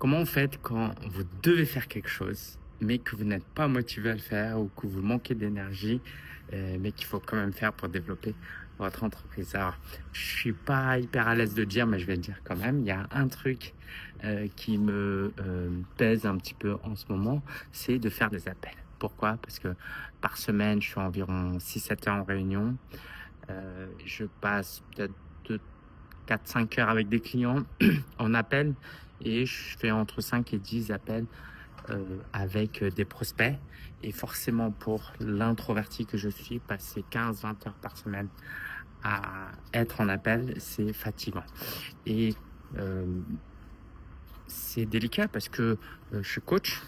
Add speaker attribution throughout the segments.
Speaker 1: Comment vous faites quand vous devez faire quelque chose, mais que vous n'êtes pas motivé à le faire ou que vous manquez d'énergie, mais qu'il faut quand même faire pour développer votre entreprise? Alors, je suis pas hyper à l'aise de dire, mais je vais le dire quand même. Il y a un truc qui me pèse un petit peu en ce moment, c'est de faire des appels. Pourquoi? Parce que par semaine, je suis environ 6-7 heures en réunion. Je passe peut-être 4-5 heures avec des clients en appel et je fais entre 5 et 10 appels avec des prospects. Et forcément, pour l'introverti que je suis, passer 15-20 heures par semaine à être en appel, c'est fatigant. Et c'est délicat parce que je suis coach,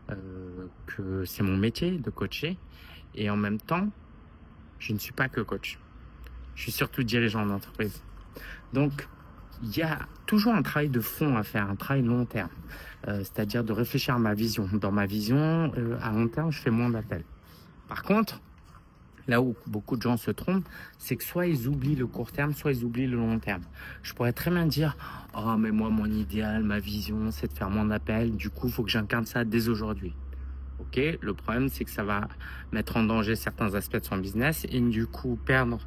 Speaker 1: que c'est mon métier de coacher. Et en même temps, je ne suis pas que coach. Je suis surtout dirigeant d'entreprise. Donc, il y a toujours un travail de fond à faire, un travail long terme. C'est-à-dire de réfléchir à ma vision. Dans ma vision, à long terme, je fais moins d'appels. Par contre, là où beaucoup de gens se trompent, c'est que soit ils oublient le court terme, soit ils oublient le long terme. Je pourrais très bien dire « Oh, mais moi, mon idéal, ma vision, c'est de faire moins d'appels. Du coup, il faut que j'incarne ça dès aujourd'hui. » Ok, le problème, c'est que ça va mettre en danger certains aspects de son business et du coup perdre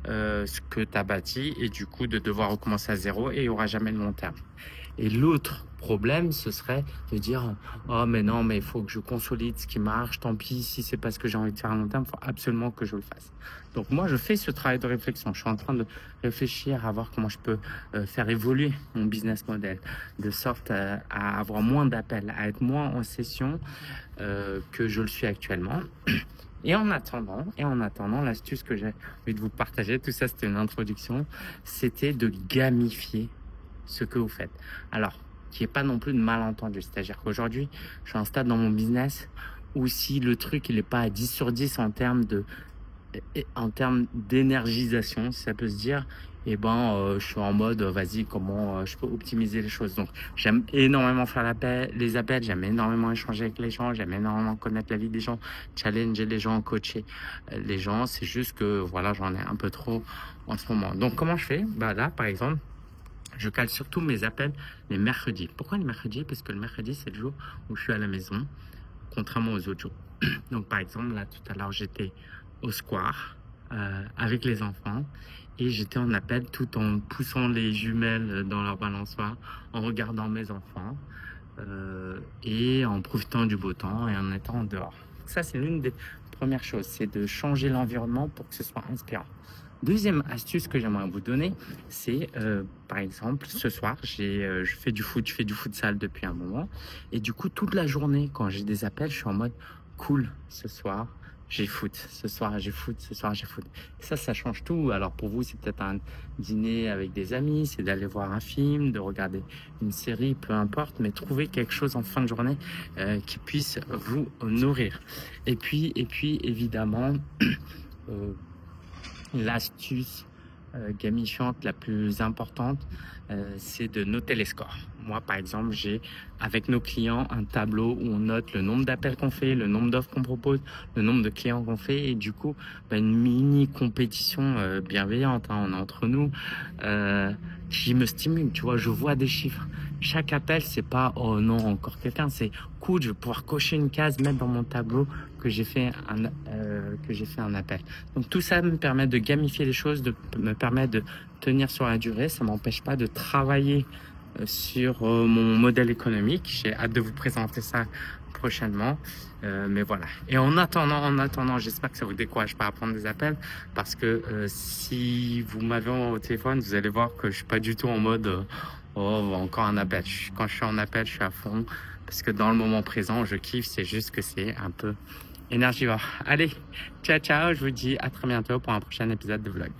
Speaker 1: ce que tu as bâti et du coup de devoir recommencer à zéro et il n'y aura jamais de long terme. Et l'autre problème, ce serait de dire « Oh mais non, mais il faut que je consolide ce qui marche, tant pis, si c'est pas ce que j'ai envie de faire à long terme, il faut absolument que je le fasse. » Donc moi, je fais ce travail de réflexion. Je suis en train de réfléchir à voir comment je peux faire évoluer mon business model, de sorte à avoir moins d'appels, à être moins en session que je le suis actuellement. Et en attendant, l'astuce que j'ai envie de vous partager, tout ça c'était une introduction, c'était de gamifier ce que vous faites. Alors, qu'il n'y ait pas non plus de malentendu. C'est-à-dire qu'aujourd'hui, je suis à un stade dans mon business où si le truc il n'est pas à 10 sur 10 en termes d'énergisation, si ça peut se dire, eh ben, je suis en mode, vas-y, comment je peux optimiser les choses. Donc, j'aime énormément faire les appels, j'aime énormément échanger avec les gens, j'aime énormément connaître la vie des gens, challenger les gens, coacher les gens. C'est juste que, voilà, j'en ai un peu trop en ce moment. Donc, comment je fais? Bah là, par exemple, je cale surtout mes appels les mercredis. Pourquoi les mercredis? Parce que le mercredi, c'est le jour où je suis à la maison, contrairement aux autres jours. Donc, par exemple, là, tout à l'heure, j'étais au square avec les enfants et j'étais en appel tout en poussant les jumelles dans leur balançoire, en regardant mes enfants et en profitant du beau temps et en étant dehors. Ça, c'est l'une des premières choses, c'est de changer l'environnement pour que ce soit inspirant. Deuxième astuce que j'aimerais vous donner, c'est par exemple ce soir, je fais du futsal depuis un moment et du coup toute la journée quand j'ai des appels, je suis en mode cool ce soir. J'ai foot, ce soir j'ai foot, ce soir j'ai foot. Et ça change tout. Alors pour vous, c'est peut-être un dîner avec des amis, c'est d'aller voir un film, de regarder une série, peu importe, mais trouver quelque chose en fin de journée qui puisse vous nourrir. Et puis évidemment, l'astuce gamifiante la plus importante, c'est de noter les scores. Moi, par exemple, j'ai avec nos clients un tableau où on note le nombre d'appels qu'on fait, le nombre d'offres qu'on propose, le nombre de clients qu'on fait et du coup, une mini compétition bienveillante, hein, on est entre nous, qui me stimule. Tu vois, je vois des chiffres. Chaque appel, c'est pas oh non encore quelqu'un, c'est cool, je vais pouvoir cocher une case, mettre dans mon tableau que j'ai fait un appel. Donc tout ça me permet de gamifier les choses, me permet de tenir sur la durée. Ça m'empêche pas de travailler sur mon modèle économique. J'ai hâte de vous présenter ça prochainement. Mais voilà. Et en attendant, j'espère que ça vous décourage pas à prendre des appels parce que si vous m'avez au téléphone, vous allez voir que je suis pas du tout en mode oh encore un appel. Quand je suis en appel, je suis à fond parce que dans le moment présent, je kiffe. C'est juste que c'est un peu énergivore. Allez, ciao, je vous dis à très bientôt pour un prochain épisode de vlog.